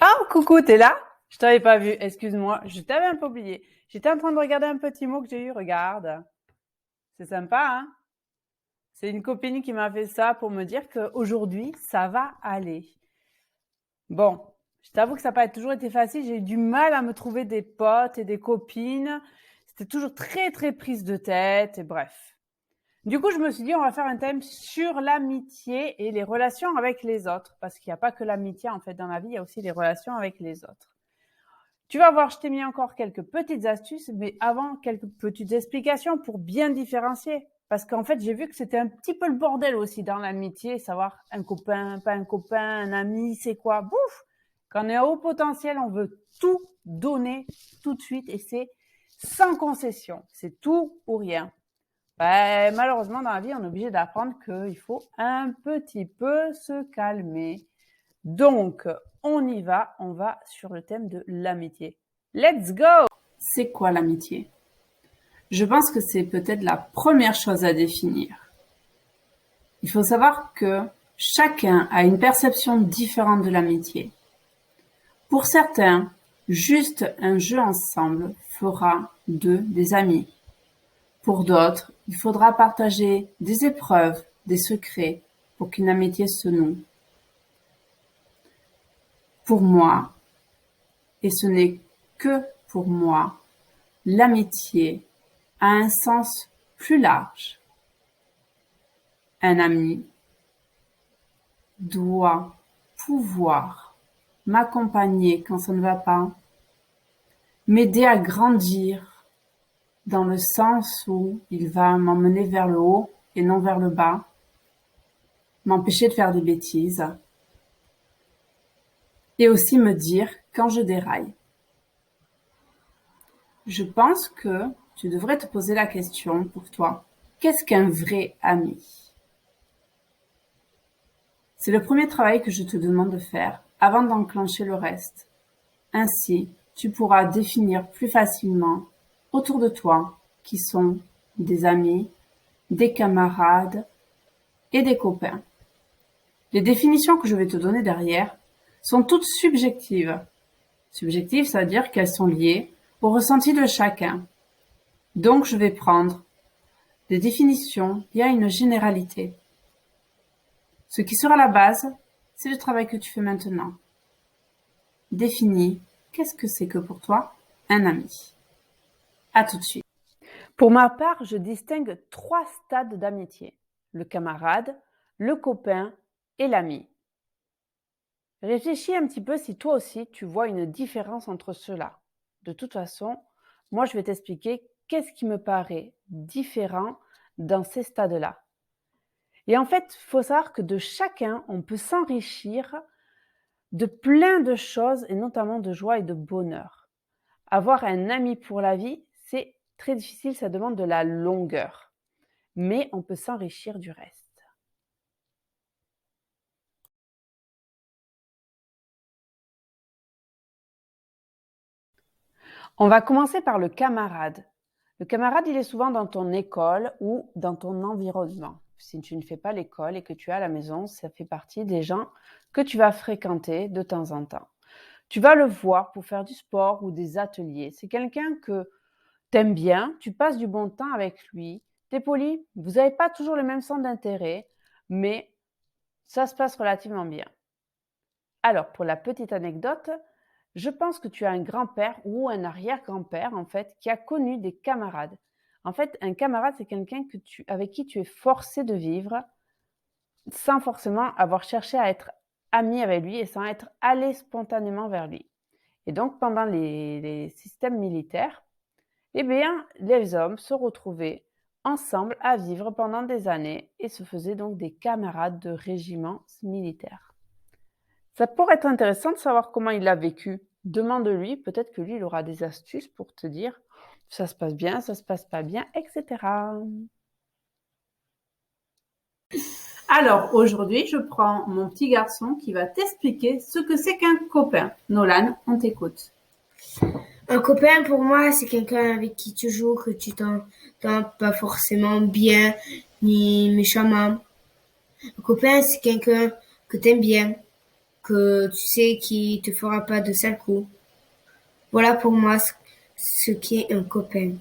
Ah, coucou, t'es là? Je t'avais pas vu, excuse-moi, je t'avais un peu oublié. J'étais en train de regarder un petit mot que j'ai eu, regarde. C'est sympa, hein? C'est une copine qui m'a fait ça pour me dire qu'aujourd'hui, ça va aller. Bon, je t'avoue que ça n'a pas toujours été facile, j'ai eu du mal à me trouver des potes et des copines. C'était toujours très, très prise de tête et bref. Du coup, je me suis dit, on va faire un thème sur l'amitié et les relations avec les autres. Parce qu'il n'y a pas que l'amitié, en fait, dans la vie, il y a aussi les relations avec les autres. Tu vas voir, je t'ai mis encore quelques petites astuces, mais avant, quelques petites explications pour bien différencier. Parce qu'en fait, j'ai vu que c'était un petit peu le bordel aussi dans l'amitié, savoir un copain, pas un copain, un ami, c'est quoi. Bouf! Quand on est à haut potentiel, on veut tout donner tout de suite et c'est sans concession. C'est tout ou rien. Ben, malheureusement, dans la vie, on est obligé d'apprendre qu'il faut un petit peu se calmer. Donc, on y va, on va sur le thème de l'amitié. Let's go! C'est quoi l'amitié? Je pense que c'est peut-être la première chose à définir. Il faut savoir que chacun a une perception différente de l'amitié. Pour certains, juste un jeu ensemble fera d'eux des amis. Pour d'autres, il faudra partager des épreuves, des secrets pour qu'une amitié se noue. Pour moi, et ce n'est que pour moi, l'amitié a un sens plus large. Un ami doit pouvoir m'accompagner quand ça ne va pas, m'aider à grandir dans le sens où il va m'emmener vers le haut et non vers le bas, m'empêcher de faire des bêtises et aussi me dire quand je déraille. Je pense que tu devrais te poser la question pour toi. Qu'est-ce qu'un vrai ami? C'est le premier travail que je te demande de faire avant d'enclencher le reste. Ainsi, tu pourras définir plus facilement autour de toi qui sont des amis, des camarades et des copains. Les définitions que je vais te donner derrière sont toutes subjectives. Subjectives, ça veut dire qu'elles sont liées au ressenti de chacun. Donc, je vais prendre des définitions liées à une généralité. Ce qui sera la base, c'est le travail que tu fais maintenant. Définis qu'est-ce que c'est que pour toi un ami. À tout de suite. Pour ma part, je distingue 3 stades d'amitié. Le camarade, le copain et l'ami. Réfléchis un petit peu si toi aussi tu vois une différence entre ceux-là. De toute façon, moi je vais t'expliquer qu'est-ce qui me paraît différent dans ces stades-là. Et en fait, il faut savoir que de chacun, on peut s'enrichir de plein de choses et notamment de joie et de bonheur. Avoir un ami pour la vie, c'est très difficile, ça demande de la longueur. Mais on peut s'enrichir du reste. On va commencer par le camarade. Le camarade, il est souvent dans ton école ou dans ton environnement. Si tu ne fais pas l'école et que tu es à la maison, ça fait partie des gens que tu vas fréquenter de temps en temps. Tu vas le voir pour faire du sport ou des ateliers. C'est quelqu'un que tu aimes bien, tu passes du bon temps avec lui, tu es poli, vous n'avez pas toujours le même centre d'intérêt, mais ça se passe relativement bien. Alors, pour la petite anecdote, je pense que tu as un grand-père ou un arrière-grand-père, en fait, qui a connu des camarades. En fait, un camarade, c'est quelqu'un avec qui tu es forcé de vivre sans forcément avoir cherché à être ami avec lui et sans être allé spontanément vers lui. Et donc, pendant les systèmes militaires, eh bien, les hommes se retrouvaient ensemble à vivre pendant des années et se faisaient donc des camarades de régiments militaires. Ça pourrait être intéressant de savoir comment il l'a vécu. Demande-lui, peut-être que lui, il aura des astuces pour te dire ça se passe bien, ça se passe pas bien, etc. Alors, aujourd'hui, je prends mon petit garçon qui va t'expliquer ce que c'est qu'un copain. Nolan, on t'écoute. Un copain, pour moi, c'est quelqu'un avec qui tu joues, que tu t'entends pas forcément bien, ni méchamment. Un copain, c'est quelqu'un que t'aimes bien. que tu sais qu'il te fera pas de sale coup. Voilà pour moi ce qu'est un copain.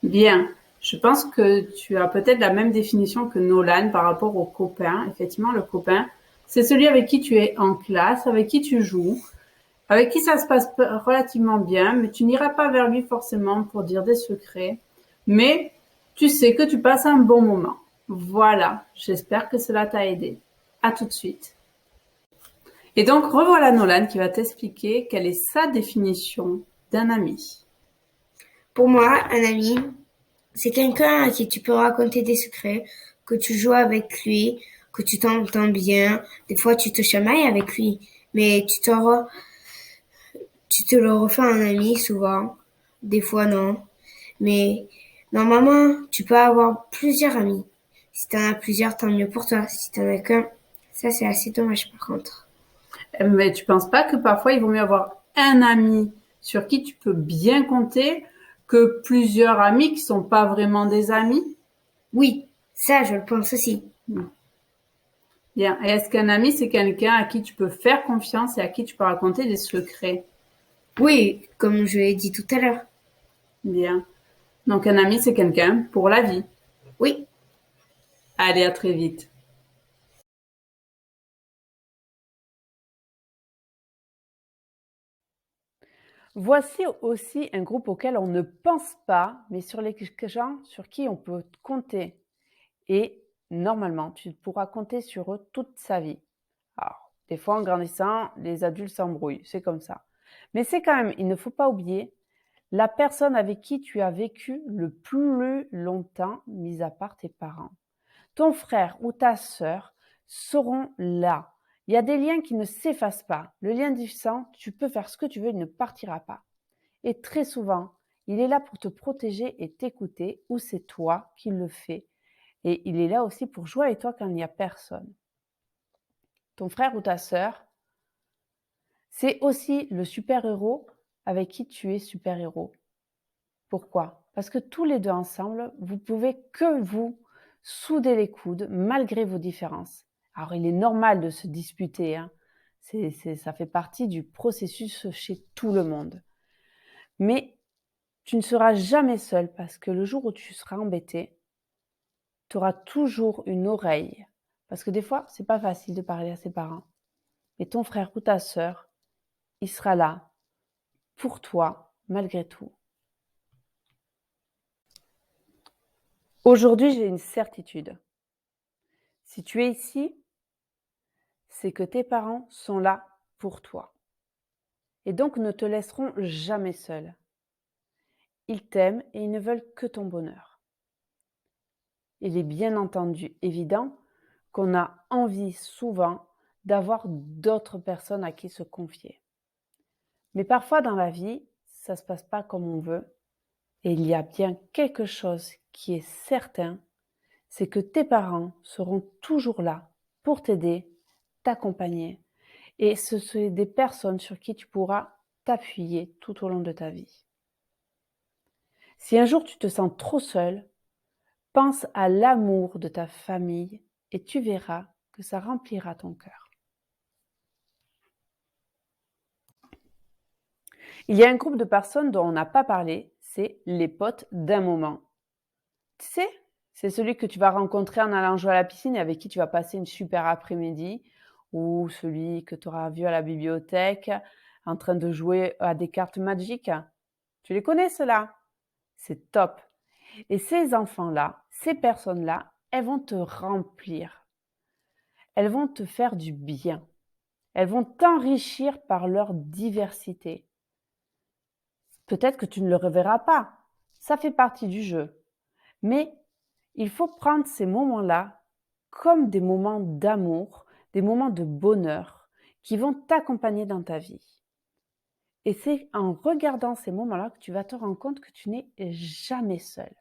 Bien. Je pense que tu as peut-être la même définition que Nolan par rapport au copain. Effectivement, le copain, c'est celui avec qui tu es en classe, avec qui tu joues, avec qui ça se passe relativement bien, mais tu n'iras pas vers lui forcément pour dire des secrets. Mais tu sais que tu passes un bon moment. Voilà. J'espère que cela t'a aidé. À tout de suite. Et donc, revoilà Nolan qui va t'expliquer quelle est sa définition d'un ami. Pour moi, un ami, c'est quelqu'un à qui tu peux raconter des secrets, que tu joues avec lui, que tu t'entends bien. Des fois, tu te chamailles avec lui, mais tu te le refais un ami souvent. Des fois, non. Mais normalement, tu peux avoir plusieurs amis. Si t'en as plusieurs, tant mieux pour toi. Si t'en as qu'un, ça c'est assez dommage par contre. Mais tu penses pas que parfois il vaut mieux avoir un ami sur qui tu peux bien compter que plusieurs amis qui sont pas vraiment des amis? Oui, ça je le pense aussi. Bien. Et est-ce qu'un ami, c'est quelqu'un à qui tu peux faire confiance et à qui tu peux raconter des secrets? Oui, comme je l'ai dit tout à l'heure. Bien. Donc un ami, c'est quelqu'un pour la vie. Oui. Allez, à très vite. Voici aussi un groupe auquel on ne pense pas, mais sur les gens sur qui on peut compter. Et normalement, tu pourras compter sur eux toute sa vie. Alors, des fois, en grandissant, les adultes s'embrouillent, c'est comme ça. Mais c'est quand même, il ne faut pas oublier, la personne avec qui tu as vécu le plus longtemps, mis à part tes parents. Ton frère ou ta sœur seront là. Il y a des liens qui ne s'effacent pas. Le lien du sang, tu peux faire ce que tu veux, il ne partira pas. Et très souvent, il est là pour te protéger et t'écouter, ou c'est toi qui le fais. Et il est là aussi pour jouer avec toi quand il n'y a personne. Ton frère ou ta sœur, c'est aussi le super-héros avec qui tu es super-héros. Pourquoi? Parce que tous les deux ensemble, vous pouvez que vous souder les coudes malgré vos différences. Alors, il est normal de se disputer, hein. Ça fait partie du processus chez tout le monde. Mais tu ne seras jamais seul parce que le jour où tu seras embêté, tu auras toujours une oreille. Parce que des fois, c'est pas facile de parler à ses parents. Mais ton frère ou ta sœur, il sera là pour toi malgré tout. Aujourd'hui, j'ai une certitude. Si tu es ici, c'est que tes parents sont là pour toi. Et donc ne te laisseront jamais seul. Ils t'aiment et ils ne veulent que ton bonheur. Il est bien entendu évident qu'on a envie souvent d'avoir d'autres personnes à qui se confier. Mais parfois dans la vie, ça ne se passe pas comme on veut. Et il y a bien quelque chose qui est certain, c'est que tes parents seront toujours là pour t'aider, t'accompagner. Et ce sont des personnes sur qui tu pourras t'appuyer tout au long de ta vie. Si un jour tu te sens trop seul, pense à l'amour de ta famille et tu verras que ça remplira ton cœur. Il y a un groupe de personnes dont on n'a pas parlé, c'est les potes d'un moment. Tu sais, c'est celui que tu vas rencontrer en allant jouer à la piscine et avec qui tu vas passer une super après-midi, ou celui que tu auras vu à la bibliothèque en train de jouer à des cartes magiques. Tu les connais, ceux-là? C'est top. Et ces enfants-là, ces personnes-là, elles vont te remplir. Elles vont te faire du bien. Elles vont t'enrichir par leur diversité. Peut-être que tu ne le reverras pas. Ça fait partie du jeu. Mais il faut prendre ces moments-là comme des moments d'amour, des moments de bonheur qui vont t'accompagner dans ta vie. Et c'est en regardant ces moments-là que tu vas te rendre compte que tu n'es jamais seul.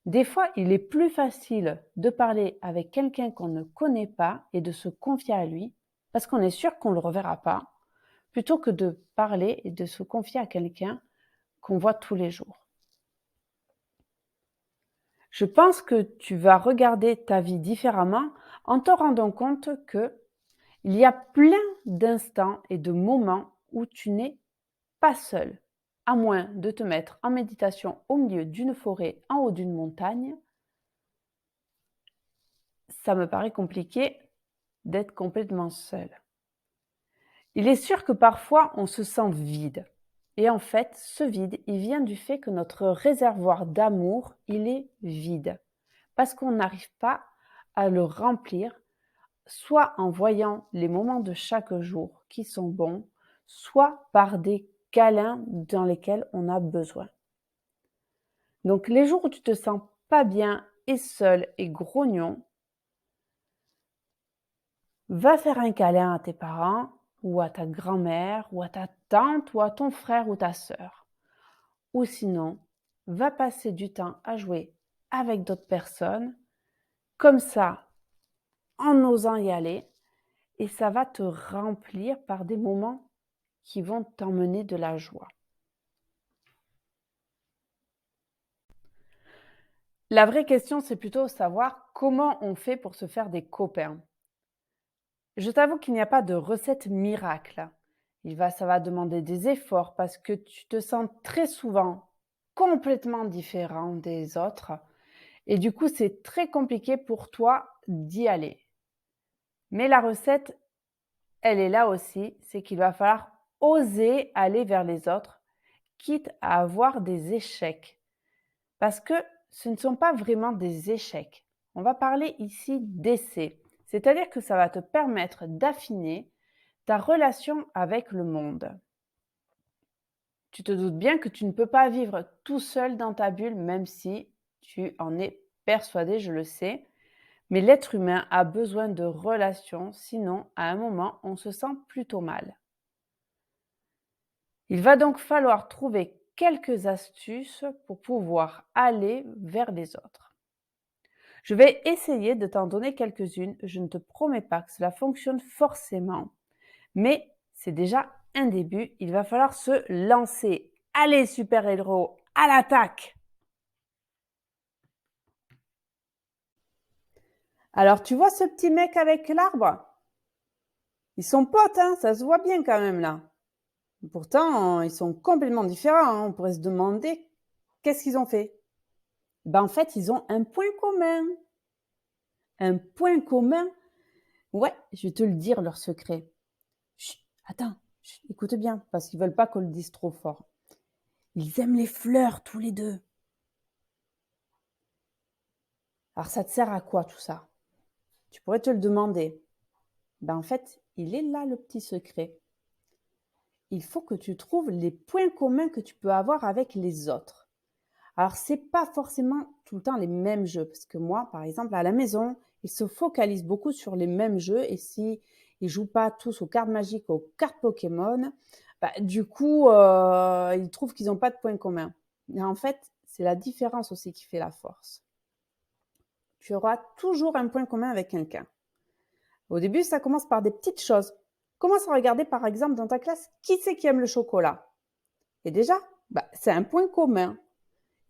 Des fois, il est plus facile de parler avec quelqu'un qu'on ne connaît pas et de se confier à lui, parce qu'on est sûr qu'on ne le reverra pas, plutôt que de parler et de se confier à quelqu'un qu'on voit tous les jours. Je pense que tu vas regarder ta vie différemment en te rendant compte que Il y a plein d'instants et de moments où tu n'es pas seul, à moins de te mettre en méditation au milieu d'une forêt, en haut d'une montagne. Ça me paraît compliqué d'être complètement seul. Il est sûr que parfois on se sent vide. Et en fait, ce vide, il vient du fait que notre réservoir d'amour, il est vide. Parce qu'on n'arrive pas à le remplir, soit en voyant les moments de chaque jour qui sont bons, soit par des câlins dans lesquels on a besoin. Donc les jours où tu te sens pas bien et seul et grognon, va faire un câlin à tes parents ou à ta grand-mère ou à ta tante ou à ton frère ou ta sœur. Ou sinon, va passer du temps à jouer avec d'autres personnes, comme ça, en osant y aller, et ça va te remplir par des moments qui vont t'emmener de la joie. La vraie question, c'est plutôt savoir comment on fait pour se faire des copains. Je t'avoue qu'il n'y a pas de recette miracle. Ça va demander des efforts parce que tu te sens très souvent complètement différent des autres et du coup, c'est très compliqué pour toi d'y aller. Mais la recette, elle est là aussi, c'est qu'il va falloir oser aller vers les autres, quitte à avoir des échecs. Parce que ce ne sont pas vraiment des échecs. On va parler ici d'essais. C'est-à-dire que ça va te permettre d'affiner ta relation avec le monde. Tu te doutes bien que tu ne peux pas vivre tout seul dans ta bulle, même si tu en es persuadé, je le sais. Mais l'être humain a besoin de relations, sinon, à un moment, on se sent plutôt mal. Il va donc falloir trouver quelques astuces pour pouvoir aller vers les autres. Je vais essayer de t'en donner quelques-unes. Je ne te promets pas que cela fonctionne forcément, mais c'est déjà un début. Il va falloir se lancer. Allez, super-héros, à l'attaque! Alors, tu vois ce petit mec avec l'arbre? Ils sont potes, hein, ça se voit bien quand même là. Pourtant, ils sont complètement différents, hein. On pourrait se demander qu'est-ce qu'ils ont fait. Ben, en fait, ils ont un point commun. Un point commun. Ouais, je vais te le dire, leur secret. Chut, attends, chut, écoute bien, parce qu'ils veulent pas qu'on le dise trop fort. Ils aiment les fleurs, tous les deux. Alors, ça te sert à quoi tout ça? Tu pourrais te le demander. Ben, en fait, il est là le petit secret. Il faut que tu trouves les points communs que tu peux avoir avec les autres. Alors, c'est pas forcément tout le temps les mêmes jeux, parce que moi, par exemple, à la maison, ils se focalisent beaucoup sur les mêmes jeux, et si ils jouent pas tous aux cartes magiques, aux cartes Pokémon, bah, du coup, ils trouvent qu'ils n'ont pas de points communs. Mais en fait, c'est la différence aussi qui fait la force. Tu auras toujours un point commun avec quelqu'un. Au début, ça commence par des petites choses. Commence à regarder, par exemple, dans ta classe, qui c'est qui aime le chocolat? Et déjà, bah, c'est un point commun.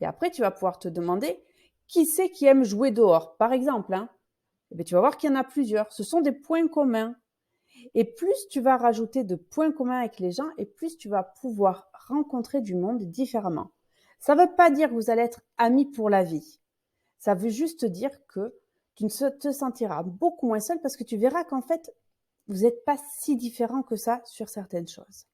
Et après, tu vas pouvoir te demander qui c'est qui aime jouer dehors, par exemple. Hein. Et bien, tu vas voir qu'il y en a plusieurs. Ce sont des points communs. Et plus tu vas rajouter de points communs avec les gens, et plus tu vas pouvoir rencontrer du monde différemment. Ça ne veut pas dire que vous allez être amis pour la vie. Ça veut juste dire que tu te sentiras beaucoup moins seul parce que tu verras qu'en fait, vous n'êtes pas si différents que ça sur certaines choses.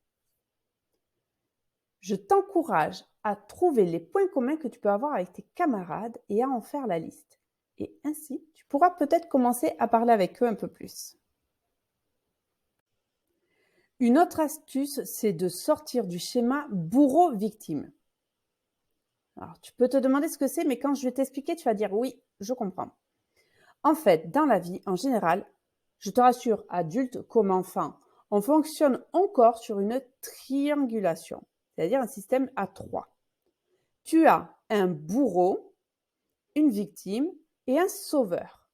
Je t'encourage à trouver les points communs que tu peux avoir avec tes camarades et à en faire la liste. Et ainsi, tu pourras peut-être commencer à parler avec eux un peu plus. Une autre astuce, c'est de sortir du schéma bourreau-victime. Alors, tu peux te demander ce que c'est, mais quand je vais t'expliquer, tu vas dire oui, je comprends. En fait, dans la vie, en général, je te rassure, adulte comme enfant, on fonctionne encore sur une triangulation, c'est-à-dire un système à 3. Tu as un bourreau, une victime et un sauveur.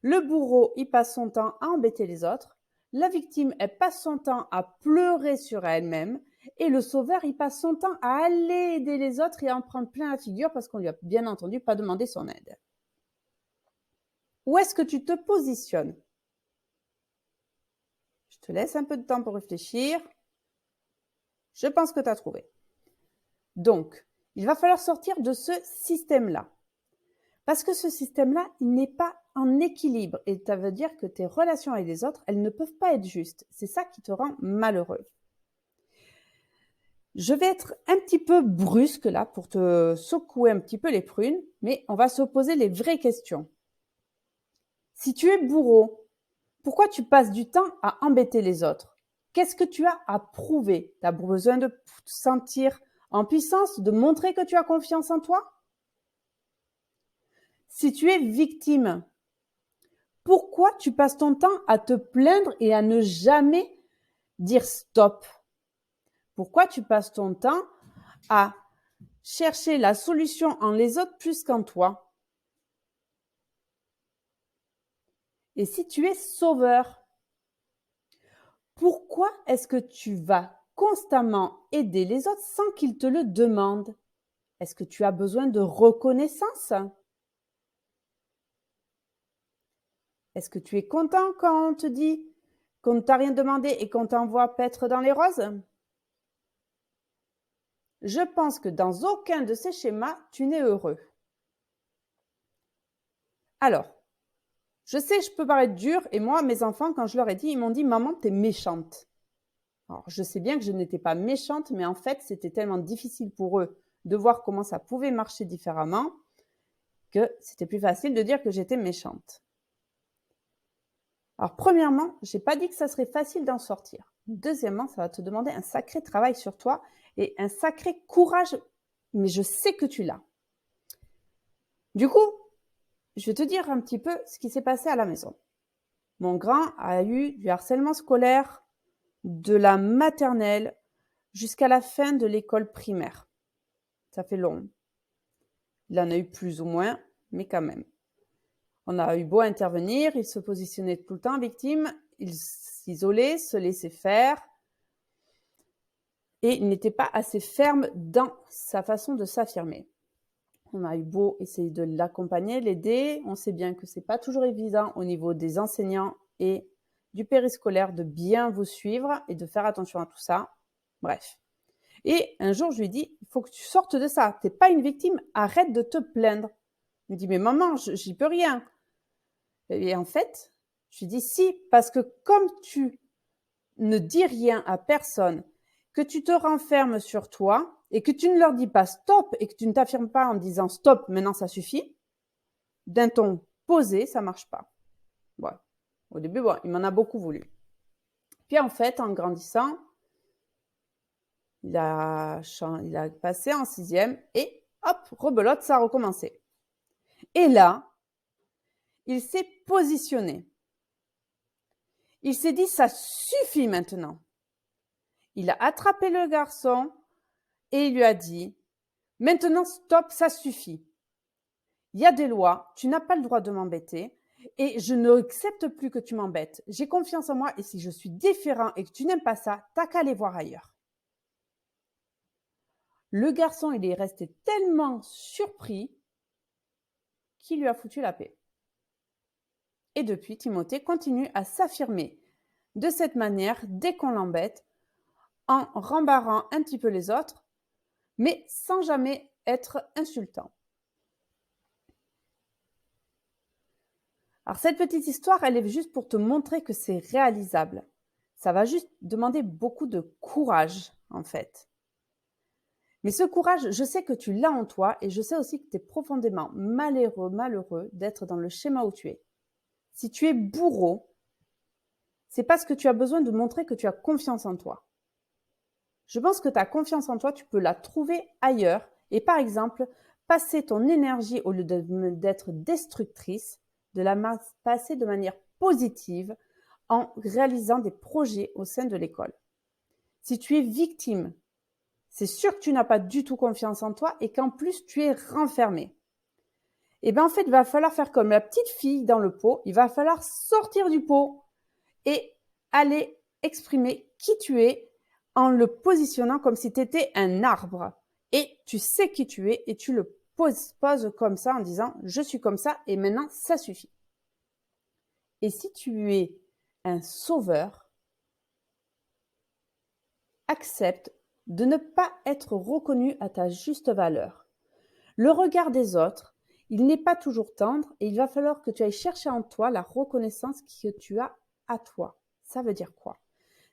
Le bourreau, il passe son temps à embêter les autres. La victime, elle passe son temps à pleurer sur elle-même. Et le sauveur, il passe son temps à aller aider les autres et à en prendre plein la figure parce qu'on lui a bien entendu pas demandé son aide. Où est-ce que tu te positionnes? Je te laisse un peu de temps pour réfléchir. Je pense que tu as trouvé. Donc, il va falloir sortir de ce système-là. Parce que ce système-là, il n'est pas en équilibre. Et ça veut dire que tes relations avec les autres, elles ne peuvent pas être justes. C'est ça qui te rend malheureux. Je vais être un petit peu brusque là pour te secouer un petit peu les prunes, mais on va se poser les vraies questions. Si tu es bourreau, pourquoi tu passes du temps à embêter les autres? Qu'est-ce que tu as à prouver? Tu as besoin de te sentir en puissance, de montrer que tu as confiance en toi? Si tu es victime, pourquoi tu passes ton temps à te plaindre et à ne jamais dire stop? Pourquoi tu passes ton temps à chercher la solution en les autres plus qu'en toi? Et si tu es sauveur, pourquoi est-ce que tu vas constamment aider les autres sans qu'ils te le demandent? Est-ce que tu as besoin de reconnaissance? Est-ce que tu es content quand on te dit qu'on ne t'a rien demandé et qu'on t'envoie paître dans les roses? Je pense que dans aucun de ces schémas, tu n'es heureux. Alors, je sais, je peux paraître dure, et moi, mes enfants, quand je leur ai dit, ils m'ont dit « Maman, t'es méchante ». Alors, je sais bien que je n'étais pas méchante, mais en fait, c'était tellement difficile pour eux de voir comment ça pouvait marcher différemment que c'était plus facile de dire que j'étais méchante. Alors, premièrement, je n'ai pas dit que ça serait facile d'en sortir. Deuxièmement, ça va te demander un sacré travail sur toi et un sacré courage, mais je sais que tu l'as. Du coup, je vais te dire un petit peu ce qui s'est passé à la maison. Mon grand a eu du harcèlement scolaire de la maternelle jusqu'à la fin de l'école primaire. Ça fait long. Il en a eu plus ou moins, mais quand même. On a eu beau intervenir, il se positionnait tout le temps victime, il s'isolait, se laissait faire, et il n'était pas assez ferme dans sa façon de s'affirmer. On a eu beau essayer de l'accompagner, l'aider, on sait bien que c'est pas toujours évident au niveau des enseignants et du périscolaire de bien vous suivre et de faire attention à tout ça. Bref. Et un jour, je lui ai dit, il faut que tu sortes de ça. T'es pas une victime, arrête de te plaindre. Il me dit, mais maman, j'y peux rien. Et en fait, je lui dis, si, parce que comme tu ne dis rien à personne, que tu te renfermes sur toi et que tu ne leur dis pas stop et que tu ne t'affirmes pas en disant stop, maintenant ça suffit, d'un ton posé, ça marche pas. Bon. Au début, bon, il m'en a beaucoup voulu. Puis en fait, en grandissant, il a passé en 6e et hop, rebelote, ça a recommencé. Et là, il s'est positionné. Il s'est dit, ça suffit maintenant. Il a attrapé le garçon et il lui a dit, maintenant stop, ça suffit. Il y a des lois, tu n'as pas le droit de m'embêter et je n'accepte plus que tu m'embêtes. J'ai confiance en moi et si je suis différent et que tu n'aimes pas ça, t'as qu'à aller voir ailleurs. Le garçon, il est resté tellement surpris qu'il lui a foutu la paix. Et depuis, Timothée continue à s'affirmer de cette manière dès qu'on l'embête, en rembarrant un petit peu les autres, mais sans jamais être insultant. Alors cette petite histoire, elle est juste pour te montrer que c'est réalisable. Ça va juste demander beaucoup de courage, en fait. Mais ce courage, je sais que tu l'as en toi et je sais aussi que tu es profondément malheureux d'être dans le schéma où tu es. Si tu es bourreau, c'est parce que tu as besoin de montrer que tu as confiance en toi. Je pense que ta confiance en toi, tu peux la trouver ailleurs et par exemple, passer ton énergie au lieu d'être destructrice, de la passer de manière positive en réalisant des projets au sein de l'école. Si tu es victime, c'est sûr que tu n'as pas du tout confiance en toi et qu'en plus tu es renfermé. Et bien en fait, il va falloir faire comme la petite fille dans le pot, il va falloir sortir du pot et aller exprimer qui tu es en le positionnant comme si tu étais un arbre. Et tu sais qui tu es et tu le poses comme ça en disant « je suis comme ça et maintenant ça suffit ». Et si tu es un sauveur, accepte de ne pas être reconnu à ta juste valeur. Le regard des autres, il n'est pas toujours tendre et il va falloir que tu ailles chercher en toi la reconnaissance que tu as à toi. Ça veut dire quoi?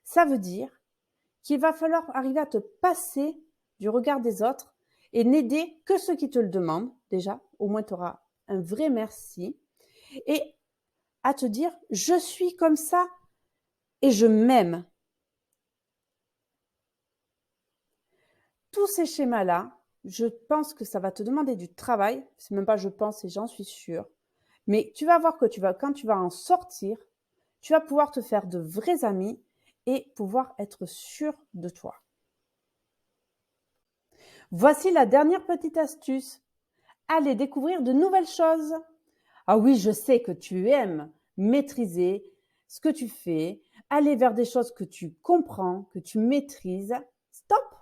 Ça veut dire qu'il va falloir arriver à te passer du regard des autres et n'aider que ceux qui te le demandent. Déjà, au moins tu auras un vrai merci. Et à te dire, je suis comme ça et je m'aime. Tous ces schémas-là, je pense que ça va te demander du travail. C'est même pas je pense et j'en suis sûre. Mais tu vas voir que quand tu vas en sortir, tu vas pouvoir te faire de vrais amis et pouvoir être sûr de toi. Voici la dernière petite astuce. Allez découvrir de nouvelles choses. Ah oui, je sais que tu aimes maîtriser ce que tu fais, aller vers des choses que tu comprends, que tu maîtrises. Stop,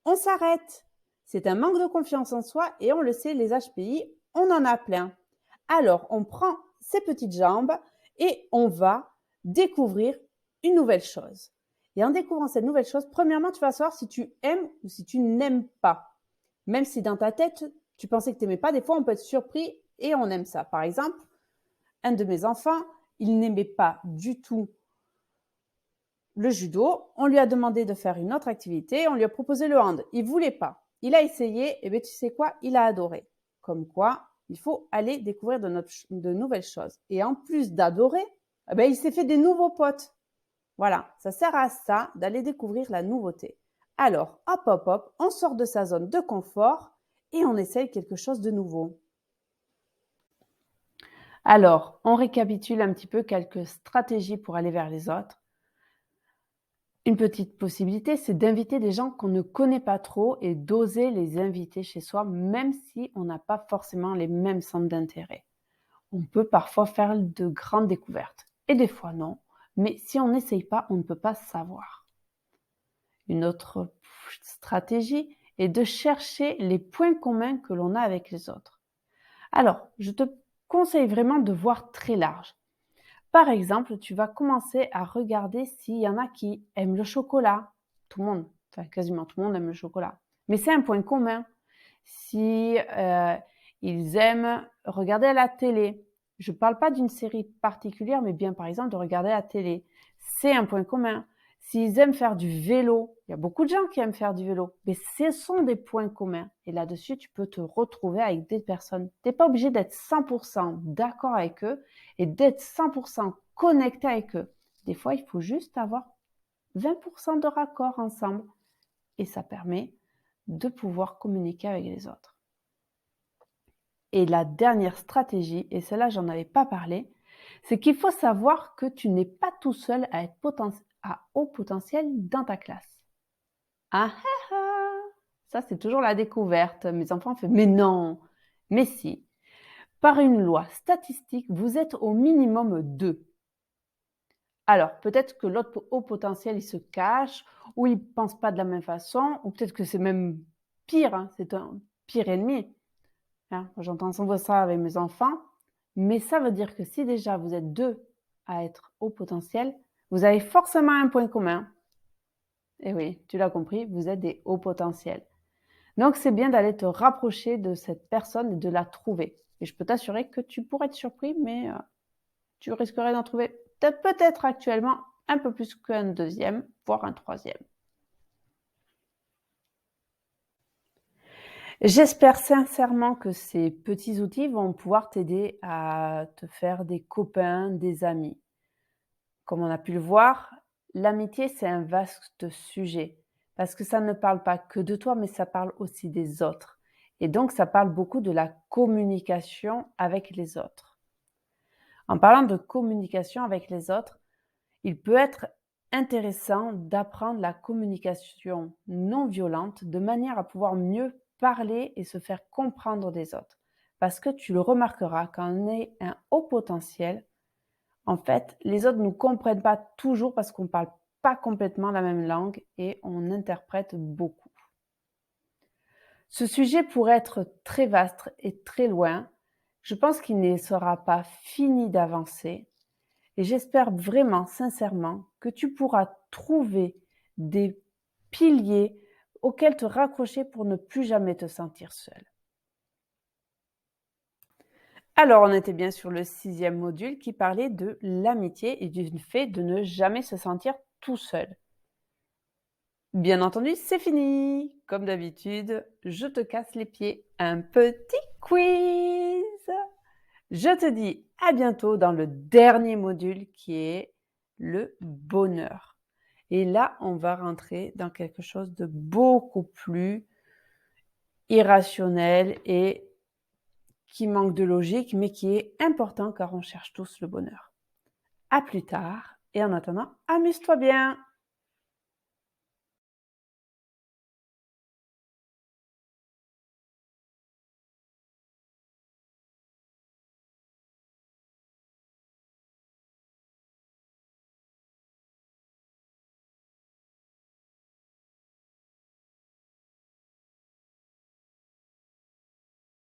on s'arrête. C'est un manque de confiance en soi et on le sait, les HPI, on en a plein. Alors, on prend ses petites jambes et on va découvrir une nouvelle chose. Et en découvrant cette nouvelle chose, premièrement, tu vas savoir si tu aimes ou si tu n'aimes pas. Même si dans ta tête, tu pensais que tu n'aimais pas, des fois, on peut être surpris et on aime ça. Par exemple, un de mes enfants, il n'aimait pas du tout le judo. On lui a demandé de faire une autre activité. On lui a proposé le hand. Il ne voulait pas. Il a essayé. Et bien, tu sais quoi? Il a adoré. Comme quoi, il faut aller découvrir de nouvelles choses. Et en plus d'adorer, eh bien, il s'est fait des nouveaux potes. Voilà, ça sert à ça d'aller découvrir la nouveauté. Alors, hop, hop, hop, on sort de sa zone de confort et on essaye quelque chose de nouveau. Alors, on récapitule un petit peu quelques stratégies pour aller vers les autres. Une petite possibilité, c'est d'inviter des gens qu'on ne connaît pas trop et d'oser les inviter chez soi, même si on n'a pas forcément les mêmes centres d'intérêt. On peut parfois faire de grandes découvertes, et des fois non, mais si on n'essaye pas, on ne peut pas savoir. Une autre stratégie est de chercher les points communs que l'on a avec les autres. Alors, je te conseille vraiment de voir très large. Par exemple, tu vas commencer à regarder s'il y en a qui aiment le chocolat. Tout le monde, enfin quasiment tout le monde aime le chocolat. Mais c'est un point commun. Si ils aiment regarder à la télé. Je ne parle pas d'une série particulière, mais bien par exemple de regarder à la télé. C'est un point commun. S'ils aiment faire du vélo, il y a beaucoup de gens qui aiment faire du vélo, mais ce sont des points communs. Et là-dessus, tu peux te retrouver avec des personnes. Tu n'es pas obligé d'être 100% d'accord avec eux et d'être 100% connecté avec eux. Des fois, il faut juste avoir 20% de raccord ensemble. Et ça permet de pouvoir communiquer avec les autres. Et la dernière stratégie, et celle-là, j'en avais pas parlé, c'est qu'il faut savoir que tu n'es pas tout seul à être à haut potentiel dans ta classe. Ah ah ah! Ça, c'est toujours la découverte. Mes enfants font, mais non, mais si. Par une loi statistique, vous êtes au minimum 2. Alors, peut-être que l'autre haut potentiel, il se cache, ou il ne pense pas de la même façon, ou peut-être que c'est même pire, hein, c'est un pire ennemi. Hein, j'entends souvent ça avec mes enfants, mais ça veut dire que si déjà vous êtes 2 à être haut potentiel, vous avez forcément un point commun. Et oui, tu l'as compris, vous êtes des hauts potentiels. Donc, c'est bien d'aller te rapprocher de cette personne et de la trouver. Et je peux t'assurer que tu pourrais être surpris, mais tu risquerais d'en trouver peut-être actuellement un peu plus qu'un deuxième, voire un troisième. J'espère sincèrement que ces petits outils vont pouvoir t'aider à te faire des copains, des amis. Comme on a pu le voir, l'amitié, c'est un vaste sujet parce que ça ne parle pas que de toi, mais ça parle aussi des autres. Et donc, ça parle beaucoup de la communication avec les autres. En parlant de communication avec les autres, il peut être intéressant d'apprendre la communication non violente de manière à pouvoir mieux parler et se faire comprendre des autres. Parce que tu le remarqueras, quand on est un haut potentiel, en fait, les autres ne nous comprennent pas toujours parce qu'on ne parle pas complètement la même langue et on interprète beaucoup. Ce sujet pourrait être très vaste et très loin. Je pense qu'il ne sera pas fini d'avancer. Et j'espère vraiment, sincèrement, que tu pourras trouver des piliers auxquels te raccrocher pour ne plus jamais te sentir seul. Alors, on était bien sur le 6e module qui parlait de l'amitié et du fait de ne jamais se sentir tout seul. Bien entendu, c'est fini. Comme d'habitude, je te casse les pieds. Un petit quiz. Je te dis à bientôt dans le dernier module qui est le bonheur. Et là, on va rentrer dans quelque chose de beaucoup plus irrationnel et qui manque de logique, mais qui est important car on cherche tous le bonheur. À plus tard et en attendant, amuse-toi bien.